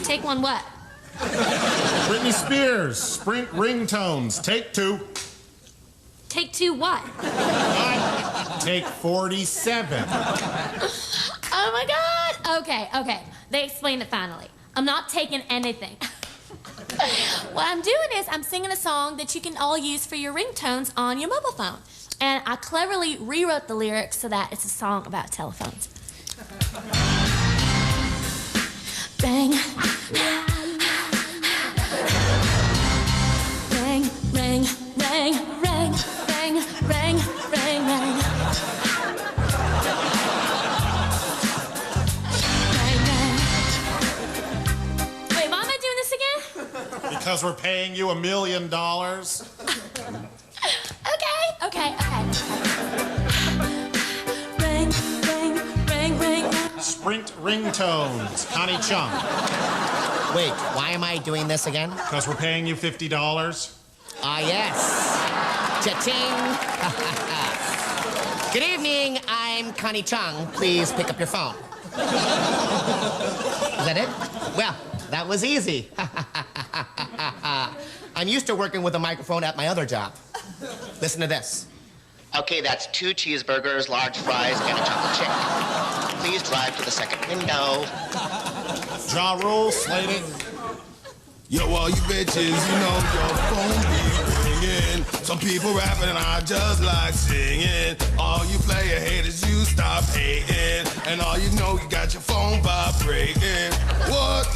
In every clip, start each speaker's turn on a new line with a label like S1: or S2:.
S1: Take one what?
S2: Britney Spears, Sprint Ringtones, take 2.
S1: Take 2 what?
S2: Take 47.
S1: Oh my God! Okay. They explained it finally. I'm not taking anything. What I'm doing is I'm singing a song that you can all use for your ringtones on your mobile phone. And I cleverly rewrote the lyrics so that it's a song about telephones. Bang. Ring, ring, ring, ring, ring, ring, ring, ring. Wait, why am I doing this again?
S2: Because we're paying you $1 million.
S1: Okay. Ring, ring, ring, ring.
S2: Sprint Ringtones, Connie Chung.
S3: Wait, why am I doing this again?
S2: Because we're paying you $50.
S3: Ah, yes. Cha-ching. Good evening, I'm Connie Chung. Please pick up your phone. Is that it? Well, that was easy. I'm used to working with a microphone at my other job. Listen to this. Okay, that's 2 cheeseburgers, large fries, and a chocolate chip. Please drive to the second window.
S2: Ja Rule, slated.
S4: Yo, all you bitches, you know your phone be ringing. Some people rapping and I just like singing. All you player haters, you stop hating. And all you know, you got your phone vibrating. What?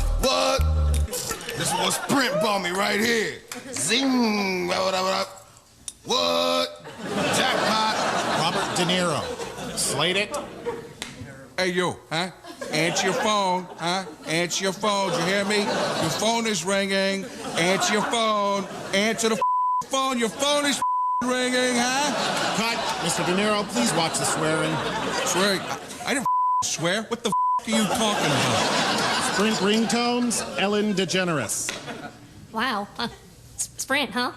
S4: This was Sprint bought me right here. Zing. What? Jackpot.
S2: Robert De Niro, slate it.
S5: Hey, you, huh? Answer your phone, huh? Answer your phone, you hear me? Your phone is ringing. Answer your phone. Answer the phone. Your phone is ringing, huh?
S2: Cut. Mr. De Niro, please watch the swearing.
S5: Swearing? I didn't swear. What the are you talking about?
S2: Sprint Ringtones, Ellen DeGeneres.
S1: Wow. Sprint, huh?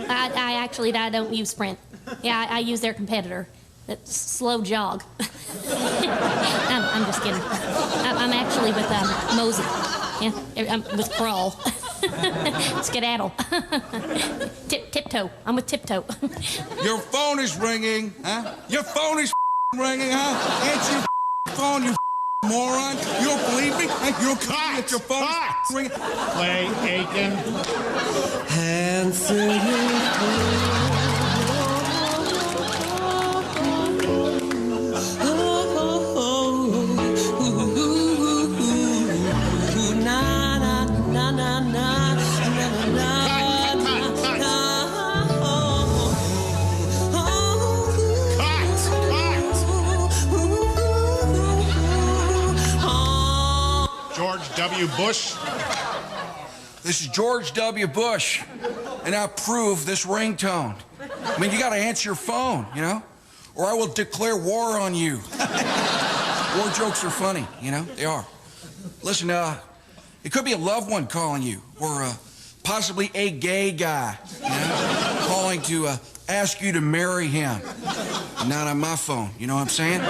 S1: I don't use Sprint. Yeah, I use their competitor. That's Slow Jog. I'm just kidding. I'm actually with Mosey. Yeah, I'm with Crawl. Skedaddle. Tiptoe. I'm with Tiptoe.
S5: Your phone is ringing, huh? Your phone is ringing, huh? Answer your phone, you moron. You don't believe me? You're calling at your phone is ringing.
S2: Play Aiken.
S6: Answer your phone.
S2: George W. Bush.
S5: This is George W. Bush, and I approve this ringtone. I mean, you gotta answer your phone, you know? Or I will declare war on you. War jokes are funny, you know? They are. Listen, it could be a loved one calling you, or possibly a gay guy, you know? Calling to ask you to marry him. Not on my phone, you know what I'm saying?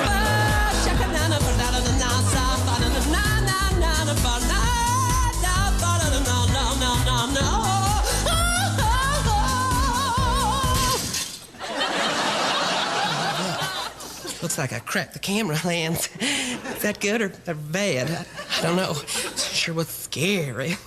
S6: Looks like I cracked the camera lens. Is that good or bad? I don't know. Sure was scary.